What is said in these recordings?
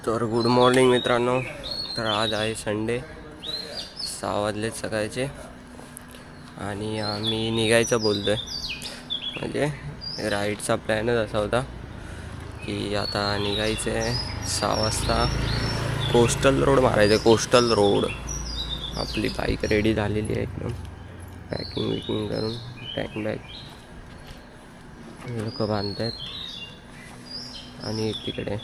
तर good morning मित्रांनो. तर आज आहे संडे, 6 वाजले सकाळचे आणि आम्ही निघायचं बोलतो आहे. म्हणजे राईडचा प्लॅनच असा होता की आता निघायचं आहे 6 वाजता. कोस्टल रोड मारायचं आहे. Coastal road. आपली बाईक रेडी झालेली आहे एकदम, पॅकिंग विकिंग करून. टँक बॅग लोक बांधत आहेत आणि तिकडे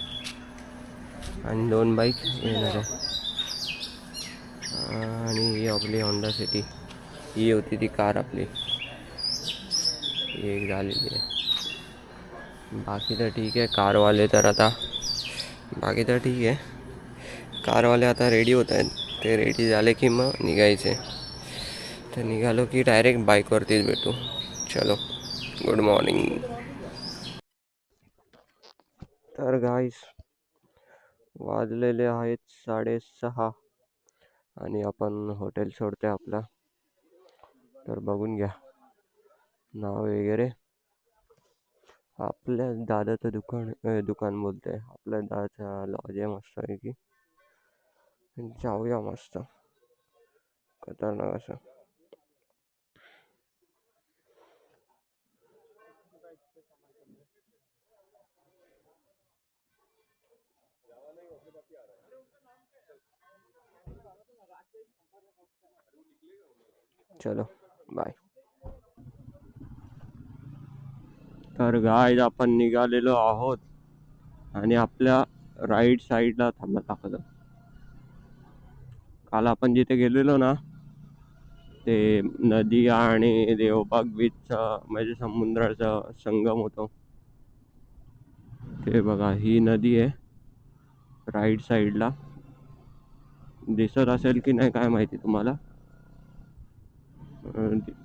आणि 2 बाईक येणार आहे. आणि ही आपली होंडा सिटी, ही होती ती कार आपली, ही एक झालेली आहे. बाकी तर ठीक आहे. कारवाले तर आता बाकी तर ठीक आहे. कारवाले आता रेडी होत आहेत. ते रेडी झाले की मग निघायचे. तर निघालो की डायरेक्ट बाईकवरतीच भेटू. चलो, गुड मॉर्निंग. तर गाईस, वाजलेले आहेत 6:30 आणि आपण हॉटेल सोडते आपला. तर बघून घ्या नाव वगैरे. आपल्या दादाचं दुकान बोलते, आपल्या दादाचा लॉज आहे मस्त आहे की. जाऊया मस्त खतरनाक असं. चलो बाय. तर गाईज, आपण निघालेलो आहोत आणि आपल्या राईट साईडला थांबा दाखवतो. काल आपण जिथे गेलेलो ना, ते नदी आणि देवबाग बीचचा म्हणजे समुद्राचा संगम होतो. ते बघा, ही नदी आहे राईट साईडला. दिसत असेल की नाही काय माहिती तुम्हाला.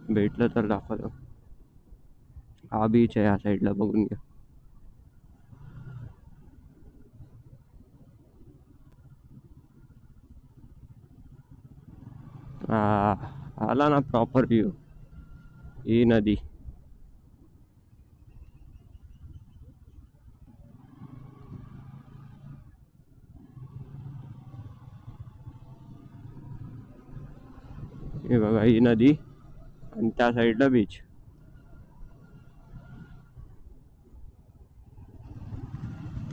भेटलं तर दाखवतो. हा बीच आहे, या साईडला बघून घ्या. आला ना प्रॉपर व्ह्यू. ही नदी. हे बघा, ही नदी आणि त्या साईडला बीच.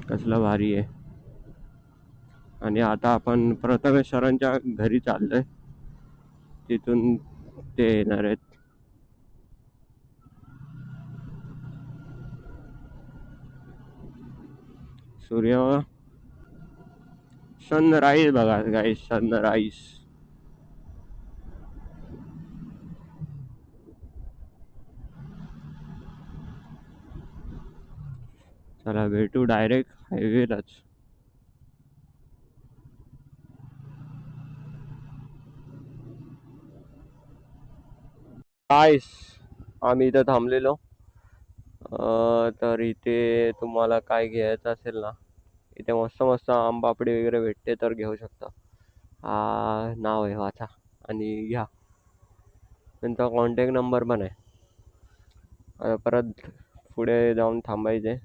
कसला भारी आहे. आणि आता आपण प्रथमेश सरांच्या घरी चाललोय. तिथून ते येणार आहेत. सूर्य सनराईज बघा गाईस, सनराईज. चला भेटू डायरेक्ट हायवेलाच. गाईस, आम्ही इथं थांबलेलो. तर इथे तुम्हाला काय घ्यायचं असेल ना, इथे मस्त मस्त आंबापडी वगैरे भेटते, तर घेऊ शकता. हा नाव आहे, वाचा आणि घ्या. त्यांचा कॉन्टॅक्ट नंबर पण आहे. आता परत पुढे जाऊन थांबायचे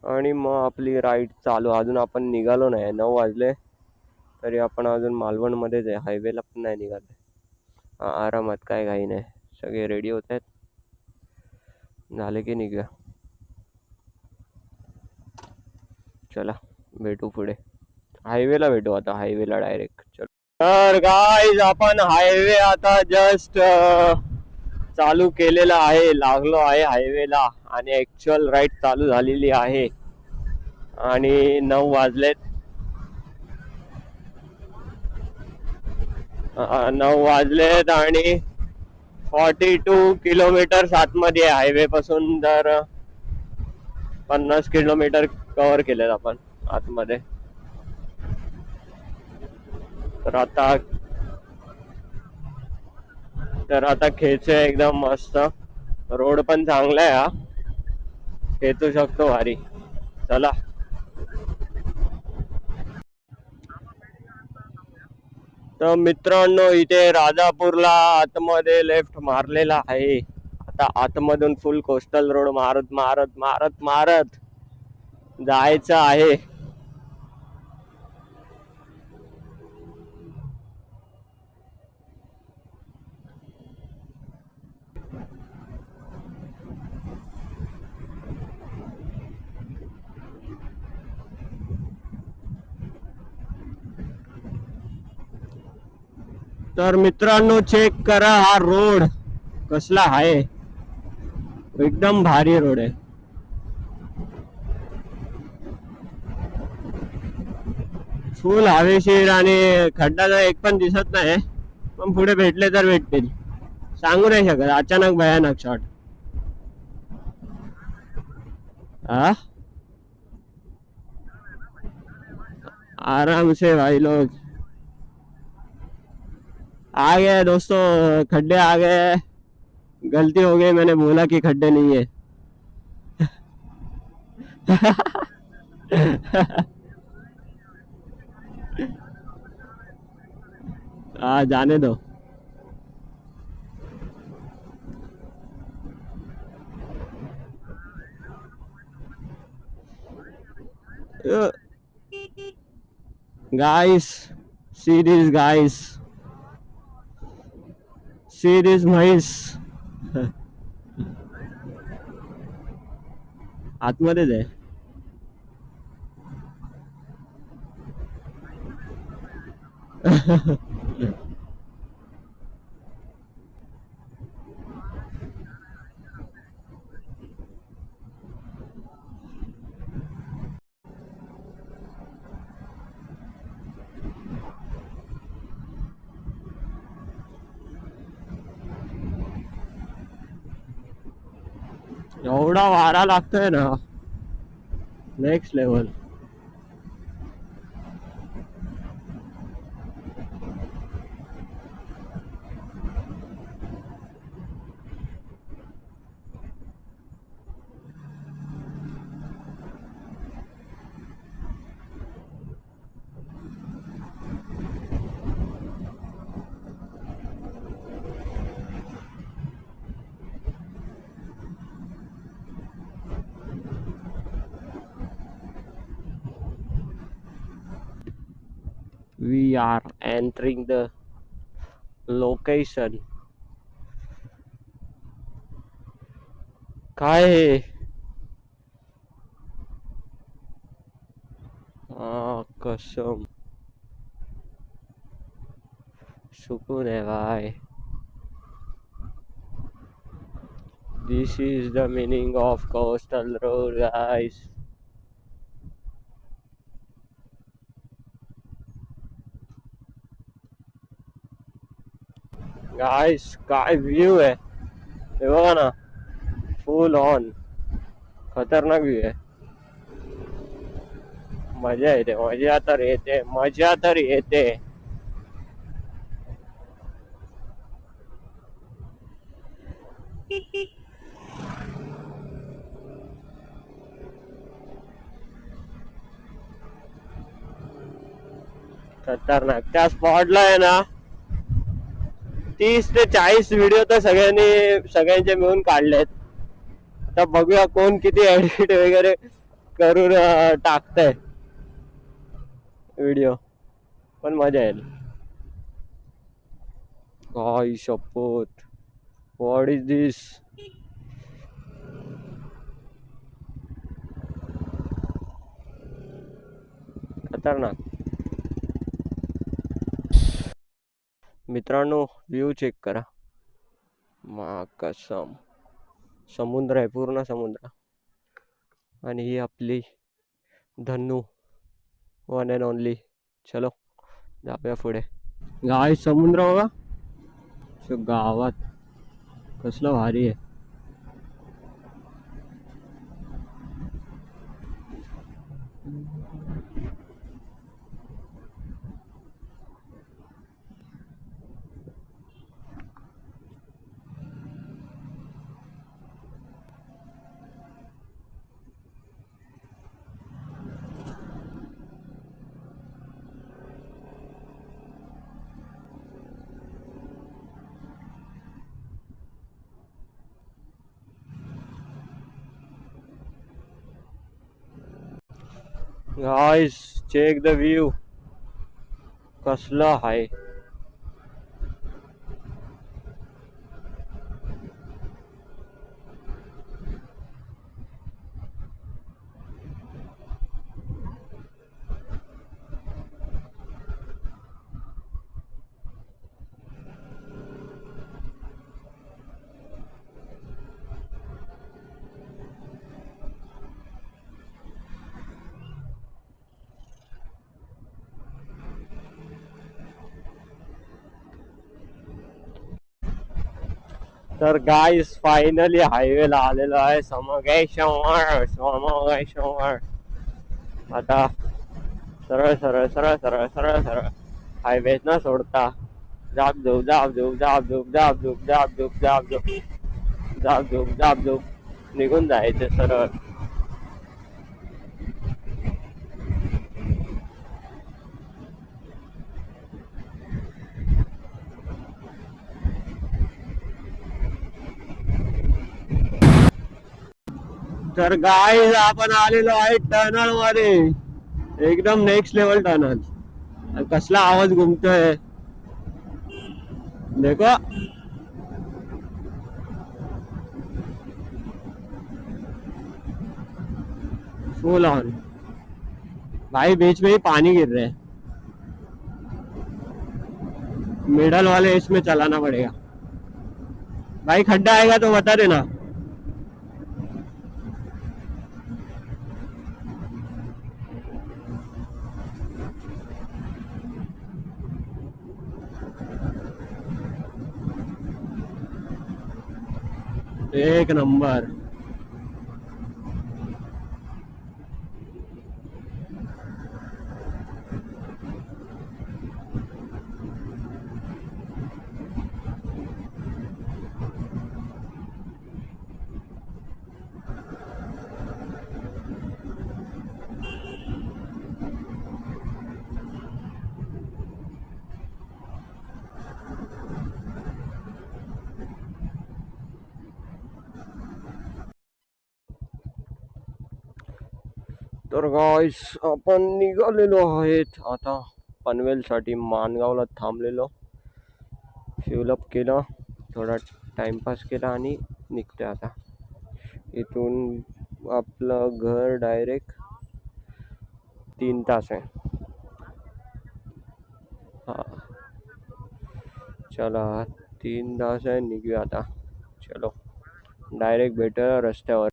आणि मग आपली राईड चालू. अजून आपण निघालो नाही, 9 वाजले तरी आपण अजून मालवणमध्येच आहे. हायवेला पण नाही निघाले. आरामात, काय घाई नाही. सगळे रेडी होत आहेत, झाले की निघूया. चला भेटू पुढे, हायवेला भेटू. आता हायवेला डायरेक्ट. चलो. तर गाईज, आपण हायवे आता जस्ट चालू केलेला आहे. लागलो आहे हायवेला आणि ऍक्च्युअल राईड चालू झालेली आहे. आणि 9 वाजलेत. 9 वाजलेत आणि 42 किलोमीटर आतमध्ये हायवे पासून. तर 50 किलोमीटर कव्हर केलेत आपण आतमध्ये. तर आता खेचे एकदम मस्त. रोड पण चांगला आहे हा, खेचू शकतो भारी. चला. तर मित्रांनो, इथे राजापूरला आतमध्ये लेफ्ट मारलेला आहे. आता आतमधून फुल कोस्टल रोड मारत मारत मारत मारत जायचं आहे. तर मित्रांनो चेक करा हा रोड कसला आहे. एकदम भारी रोड आहे. फुल हवेशीर आणि खड्डा तर एक पण दिसत नाही. पण पुढे भेटले तर भेटतील. सांगू नाही शकत. अचानक भयानक शॉट. हाँ आराम से भाई लोग आ गए दोस्तों. खड्डे आ गए. गलती हो गई मैंने बोला कि खड्डे नहीं है. जाने दो. Guys see this guys see this म्हैस. आतमध्येच आहे. एवढा वारा लागतोय ना. Next level. We are entering the location. काय हे? कसम सुकून है भाई. This is the meaning of coastal road guys. Guys काय व्ह्यू आहे. हे बघा ना. फुल ऑन खतरनाक व्ह्यू आहे. मजा येते. मजा तर येते. मजा तर येते. खतरनाक. त्या स्पॉटला आहे ना 30 ते 40 व्हिडिओ तर सगळ्यांचे मिळून काढलेत. आता बघूया कोण किती एडिट वगैरे करून टाकतंय व्हिडिओ. पण मजा येईल. काय शपथ. व्हॉट इज दिस. खतरनाक. मित्रांनो व्ह्यू चेक करा. कसम समुद्र आहे. पूर्ण समुद्र. आणि ही आपली धन्नू वन अँड ओनली. चलो जाऊया पुढे. गाय समुद्र बघा. गावात कसलं भारी आहे. गाइस चेक द व्यू, कसला हाय. तर गाइस फायनली हायवेला आलेलो आहे. समोगेश्वर समोगेश्वर. आता सरळ सरळ सरळ सरळ सरळ सरळ हायवेज ना सोडता जाब झोप जाब झोप जाब झोप जाब झोप जाब झोप जाब झोप जाब झोप जाब झोप निघून जायचे सरळ. तर गाइस आपण आलेलो आहे टनल मध्ये, एकदम नेक्स्ट लेवल टनल. कसला आवाज घुमतोय देखो. फुल ऑन भाई, बीच में ही पानी गिर रहे हैं. मिडल वाले इसमें चलाना पड़ेगा भाई. खड्डा आएगा तो बता देना. एक नंबर. तर गाइस आपण निघालेलो आहेत आता पनवेलसाठी. माणगावला थांबलेलो, फ्युलअप केलं, थोडा टाइमपास केला आणि निघतोय आता. इथून आपलं घर डायरेक्ट 3 तास आहे. हा चला 3 तास आहे, निघूया आता. चलो डायरेक्ट भेटूया रस्त्यावर.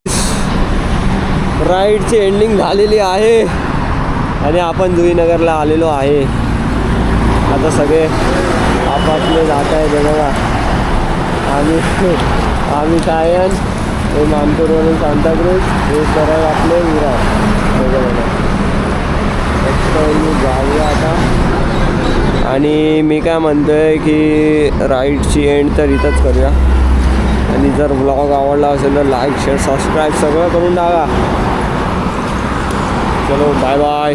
राईडची एंडिंग झालेली आहे आणि आपण जुईनगरला आलेलो आहे. आता सगळे आपापले जात आहे बघा. आम्ही सायन, हे मानपूरवरून सांताक्रूज, हे सरळ आपले विरार जाऊया आता. आणि मी काय म्हणतोय की राईडची एंड तर इथंच करूया. आणि जर व्लॉग आवडला असेल तर लाईक शेअर सबस्क्राईब सगळं करून टाका. चलो बाय बाय.